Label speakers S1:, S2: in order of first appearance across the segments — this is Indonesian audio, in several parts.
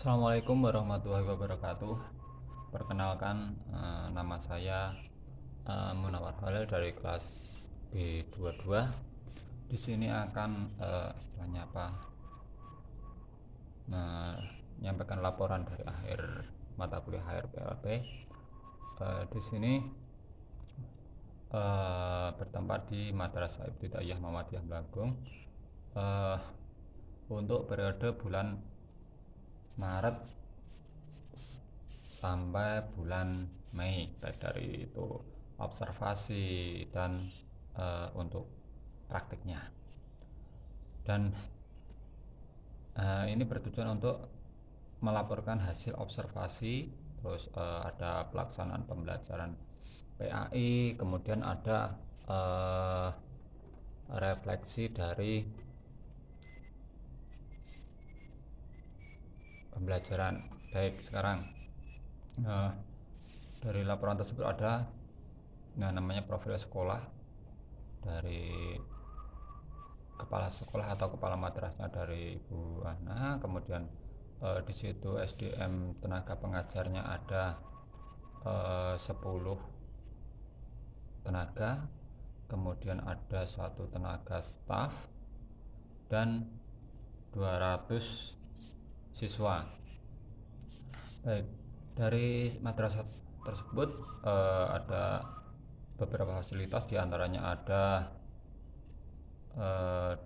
S1: Assalamualaikum warahmatullahi wabarakatuh. Perkenalkan, nama saya Munawar Halil dari kelas B22. Di sini akan istilahnya apa? Menyampaikan laporan dari akhir mata kuliah HRPLP. Di sini bertempat di Madrasah Ibtidaiyah Muhammadiyah Melanggung untuk periode bulan Maret sampai bulan Mei, baik dari itu observasi dan untuk praktiknya. Dan ini bertujuan untuk melaporkan hasil observasi, terus ada pelaksanaan pembelajaran PAI, kemudian ada refleksi dari pembelajaran. Baik, sekarang dari laporan tersebut ada namanya profil sekolah dari kepala sekolah atau kepala madrasahnya dari Ibu Ana, kemudian di situ SDM tenaga pengajarnya ada 10 tenaga, kemudian ada 1 tenaga staf dan 200 siswa. Baik, dari madrasah tersebut ada beberapa fasilitas, diantaranya ada 12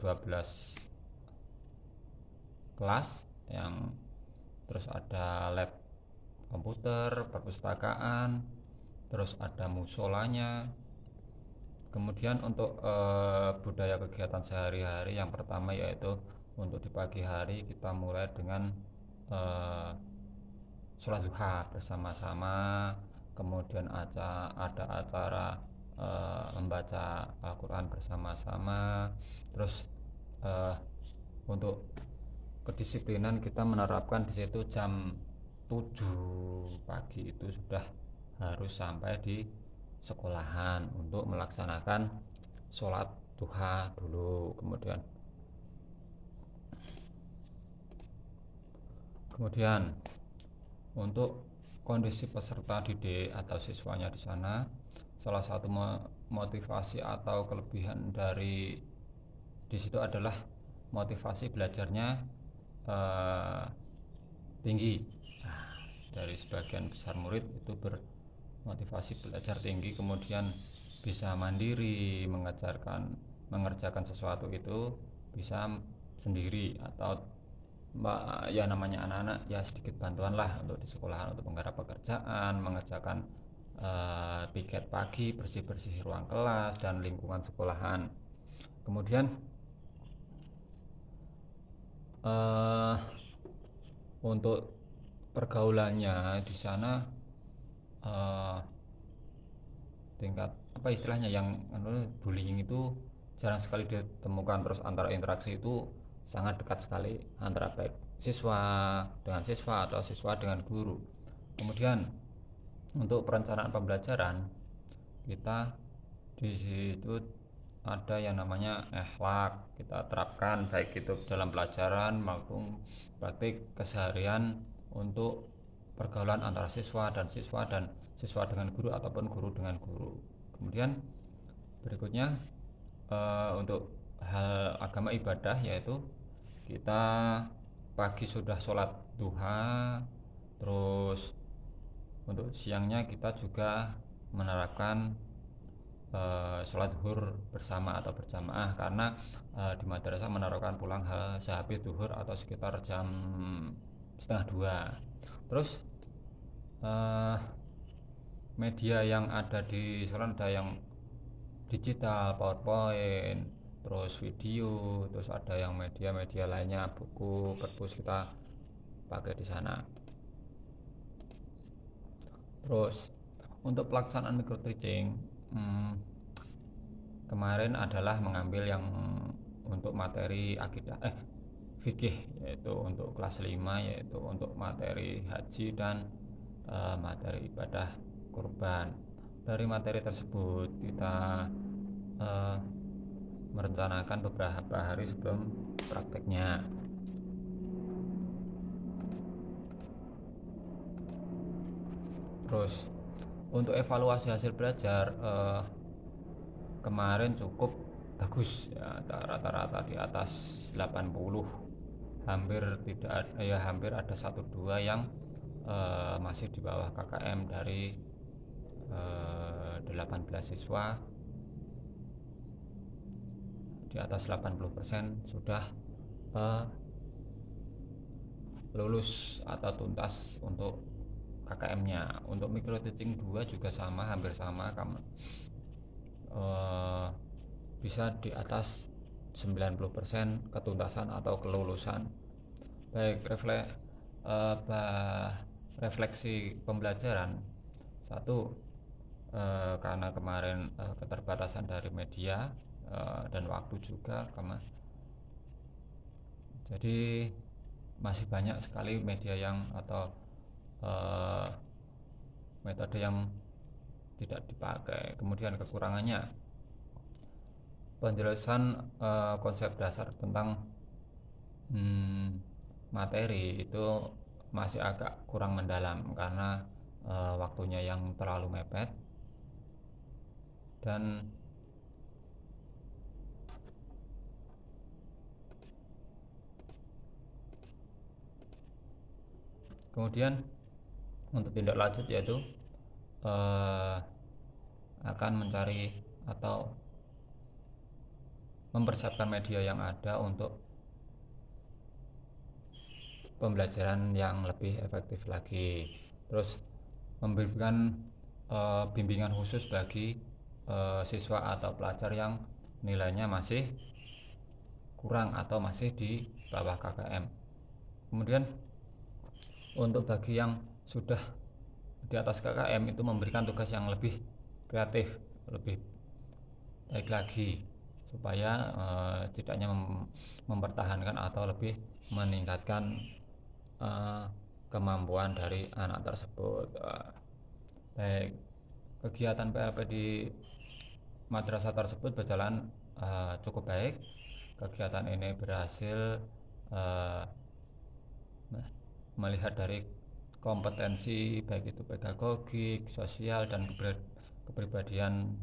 S1: kelas yang terus ada lab komputer, perpustakaan, terus ada musolanya. Kemudian untuk budaya kegiatan sehari-hari, yang pertama yaitu untuk di pagi hari kita mulai dengan sholat duha bersama-sama, kemudian ada acara membaca Al-Quran bersama-sama. Terus untuk kedisiplinan kita menerapkan di situ jam 7 pagi itu sudah harus sampai di sekolahan untuk melaksanakan sholat duha dulu. Kemudian untuk kondisi peserta didik atau siswanya di sana, salah satu motivasi atau kelebihan dari di situ adalah motivasi belajarnya tinggi. Dari sebagian besar murid itu bermotivasi belajar tinggi, kemudian bisa mandiri mengerjakan sesuatu itu bisa sendiri, atau ya namanya anak-anak ya sedikit bantuan lah untuk di sekolahan untuk menggarap pekerjaan, mengerjakan piket pagi, bersih-bersih ruang kelas dan lingkungan sekolahan. Kemudian untuk pergaulannya di sana tingkat apa istilahnya yang bullying itu jarang sekali ditemukan. Terus antara interaksi itu sangat dekat sekali antara baik siswa dengan siswa atau siswa dengan guru. Kemudian untuk perencanaan pembelajaran kita di situ ada yang namanya akhlak kita terapkan, baik itu dalam pelajaran maupun praktik keseharian untuk pergaulan antara siswa dan siswa dengan guru ataupun guru dengan guru. Kemudian berikutnya untuk hal agama ibadah, yaitu kita pagi sudah sholat duha, terus untuk siangnya kita juga menerapkan sholat zuhur bersama atau berjamaah, karena di madrasah menerapkan pulang sehabis zuhur atau sekitar jam setengah 2. Terus media yang ada di sekolah ada yang digital, PowerPoint, terus video, terus ada yang media-media lainnya, buku, perpus kita pakai di sana. Terus untuk pelaksanaan micro teaching kemarin adalah mengambil yang untuk materi akidah fikih, yaitu untuk kelas 5, yaitu untuk materi haji dan materi ibadah kurban. Dari materi tersebut kita merencanakan beberapa hari sebelum prakteknya. Terus untuk evaluasi hasil belajar kemarin cukup bagus ya, rata-rata di atas 80. Hampir tidak ya hampir ada 1-2 yang masih di bawah KKM dari 18 siswa. Di atas 80% sudah lulus atau tuntas untuk KKM-nya. Untuk micro teaching 2 juga sama, hampir sama, bisa di atas 90% ketuntasan atau kelulusan. Baik, refleksi pembelajaran. Satu, karena kemarin keterbatasan dari media dan waktu juga, jadi masih banyak sekali media yang atau metode yang tidak dipakai. Kemudian kekurangannya, penjelasan konsep dasar tentang materi itu masih agak kurang mendalam karena waktunya yang terlalu mepet. Dan kemudian untuk tindak lanjut yaitu akan mencari atau mempersiapkan media yang ada untuk pembelajaran yang lebih efektif lagi. Terus memberikan bimbingan khusus bagi siswa atau pelajar yang nilainya masih kurang atau masih di bawah KKM. Kemudian untuk bagi yang sudah di atas KKM itu memberikan tugas yang lebih kreatif, lebih baik lagi, supaya tidaknya mempertahankan atau lebih meningkatkan kemampuan dari anak tersebut. Baik, kegiatan PLP di madrasah tersebut berjalan cukup baik. Kegiatan ini berhasil melihat dari kompetensi baik itu pedagogik, sosial, dan kepribadian,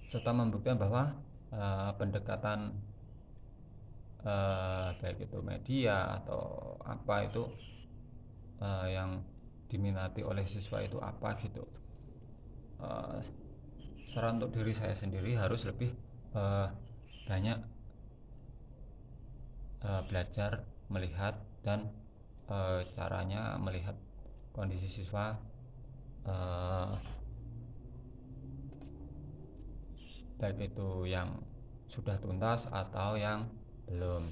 S1: serta membuktikan bahwa pendekatan baik itu media atau apa itu yang diminati oleh siswa itu apa gitu. Saran untuk diri saya sendiri harus lebih banyak belajar melihat dan caranya melihat kondisi siswa baik itu yang sudah tuntas atau yang belum.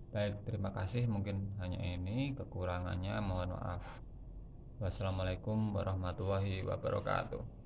S1: Baik, terima kasih, mungkin hanya ini, kekurangannya mohon maaf. Wassalamualaikum warahmatullahi wabarakatuh.